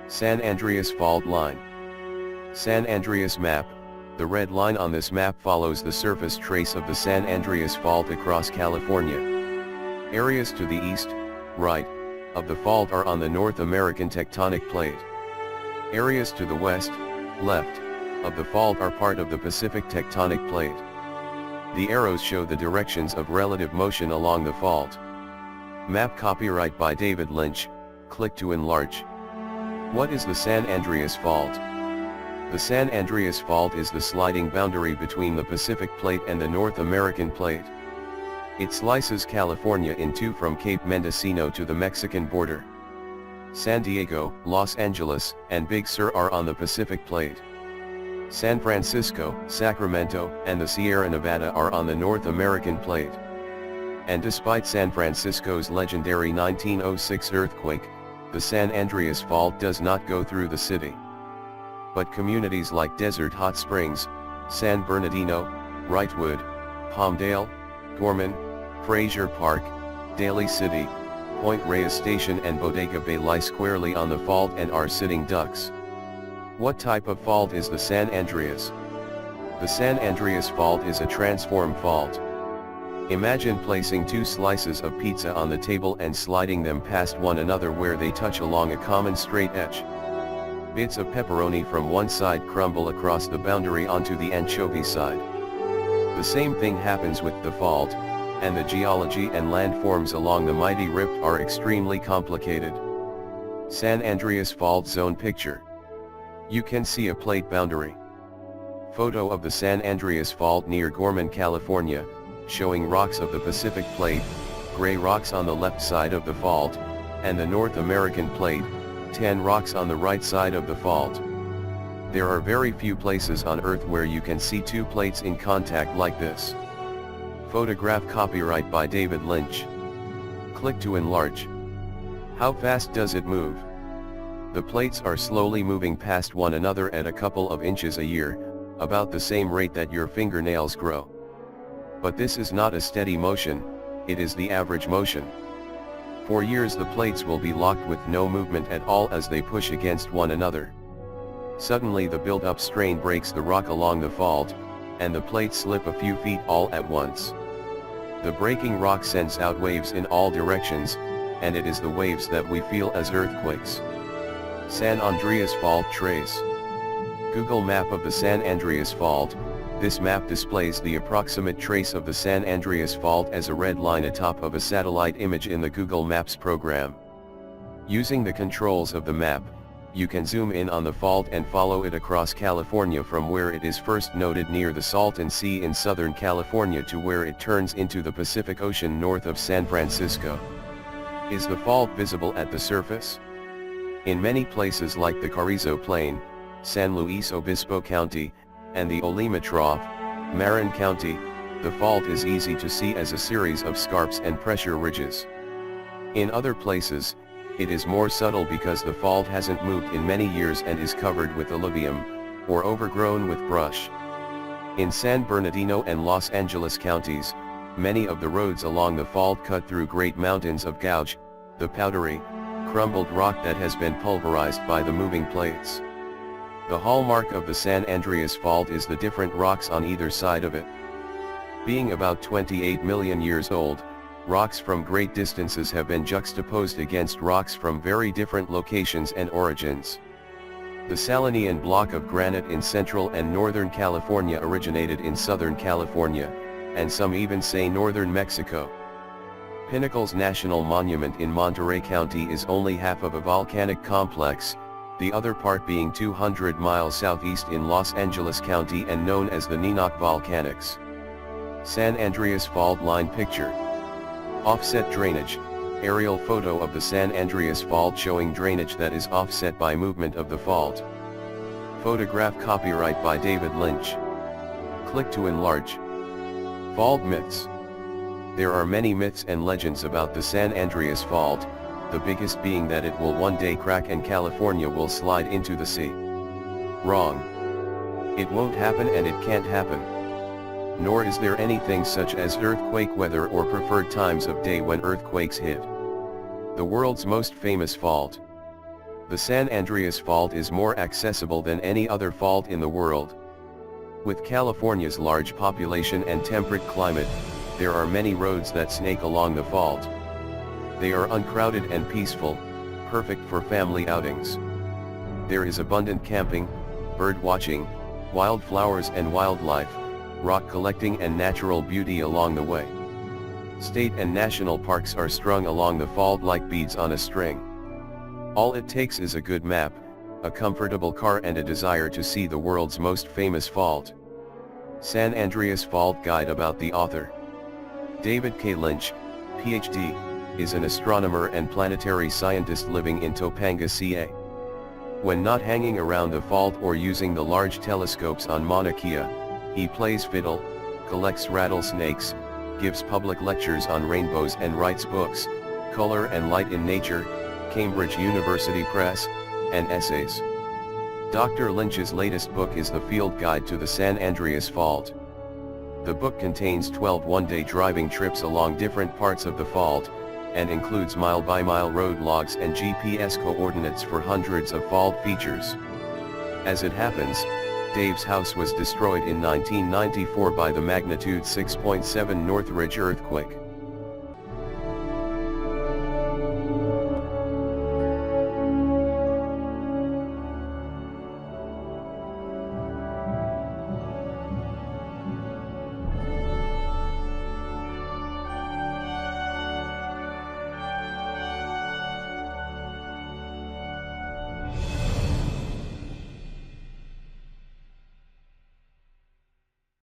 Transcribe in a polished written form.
San Andreas Fault Line. San Andreas Map. The red line on this map follows the surface trace of the San Andreas Fault across California. Areas to the east, right, of the fault are on the North American tectonic plate. Areas to the west, left, of the fault are part of the Pacific tectonic plate. The arrows show the directions of relative motion along the fault. Map copyright by David Lynch. Click to enlarge. What is the San Andreas Fault? The San Andreas Fault is the sliding boundary between the Pacific Plate and the North American Plate. It slices California in two from Cape Mendocino to the Mexican border. San Diego, Los Angeles, and Big Sur are on the Pacific Plate. San Francisco, Sacramento, and the Sierra Nevada are on the North American Plate. And despite San Francisco's legendary 1906 earthquake, the San Andreas Fault does not go through the city. But communities like Desert Hot Springs, San Bernardino, Wrightwood, Palmdale, Gorman, Frazier Park, Daly City, Point Reyes Station and Bodega Bay lie squarely on the fault and are sitting ducks. What type of fault is the San Andreas? The San Andreas Fault is a transform fault. Imagine placing two slices of pizza on the table and sliding them past one another where they touch along a common straight edge. Bits of pepperoni from one side crumble across the boundary onto the anchovy side. The same thing happens with the fault, and the geology and landforms along the mighty rip are extremely complicated. San Andreas Fault Zone Picture. You can see a plate boundary. Photo of the San Andreas Fault near Gorman, California, showing rocks of the Pacific Plate, gray rocks on the left side of the fault, and the North American Plate, 10 rocks on the right side of the fault. There are very few places on Earth where you can see two plates in contact like this. Photograph copyright by David Lynch. Click to enlarge. How fast does it move? The plates are slowly moving past one another at a couple of inches a year, about the same rate that your fingernails grow. But this is not a steady motion, it is the average motion. For years the plates will be locked with no movement at all as they push against one another. Suddenly the built-up strain breaks the rock along the fault, and the plates slip a few feet all at once. The breaking rock sends out waves in all directions, and it is the waves that we feel as earthquakes. San Andreas Fault Trace. Google Map of the San Andreas Fault. This map displays the approximate trace of the San Andreas Fault as a red line atop of a satellite image in the Google Maps program. Using the controls of the map, you can zoom in on the fault and follow it across California from where it is first noted near the Salton Sea in Southern California to where it turns into the Pacific Ocean north of San Francisco. Is the fault visible at the surface? In many places like the Carrizo Plain, San Luis Obispo County, and the Olima Trough, Marin County, the fault is easy to see as a series of scarps and pressure ridges. In other places, it is more subtle because the fault hasn't moved in many years and is covered with alluvium, or overgrown with brush. In San Bernardino and Los Angeles counties, many of the roads along the fault cut through great mountains of gouge, the powdery, crumbled rock that has been pulverized by the moving plates. The hallmark of the San Andreas Fault is the different rocks on either side of it. Being about 28 million years old, rocks from great distances have been juxtaposed against rocks from very different locations and origins. The Salinian block of granite in central and northern California originated in southern California, and some even say northern Mexico. Pinnacles National Monument in Monterey County is only half of a volcanic complex, the other part being 200 miles southeast in Los Angeles County and known as the Nenoc Volcanics. San Andreas Fault Line Picture. Offset drainage. Aerial photo of the San Andreas Fault showing drainage that is offset by movement of the fault. Photograph copyright by David Lynch. Click to enlarge. Fault myths. There are many myths and legends about the San Andreas Fault, the biggest being that it will one day crack and California will slide into the sea. Wrong. It won't happen and it can't happen. Nor is there anything such as earthquake weather or preferred times of day when earthquakes hit. The world's most famous fault. The San Andreas Fault is more accessible than any other fault in the world. With California's large population and temperate climate, there are many roads that snake along the fault. They are uncrowded and peaceful, perfect for family outings. There is abundant camping, bird watching, wildflowers and wildlife, rock collecting and natural beauty along the way. State and national parks are strung along the fault like beads on a string. All it takes is a good map, a comfortable car and a desire to see the world's most famous fault. San Andreas Fault Guide about the author. David K. Lynch, Ph.D., is an astronomer and planetary scientist living in Topanga, CA. When not hanging around the fault or using the large telescopes on Mauna Kea, he plays fiddle, collects rattlesnakes, gives public lectures on rainbows and writes books, Color and Light in Nature, Cambridge University Press, and essays. Dr. Lynch's latest book is The Field Guide to the San Andreas Fault. The book contains 12 one-day driving trips along different parts of the fault, and includes mile-by-mile road logs and GPS coordinates for hundreds of fault features. As it happens, Dave's house was destroyed in 1994 by the magnitude 6.7 Northridge earthquake.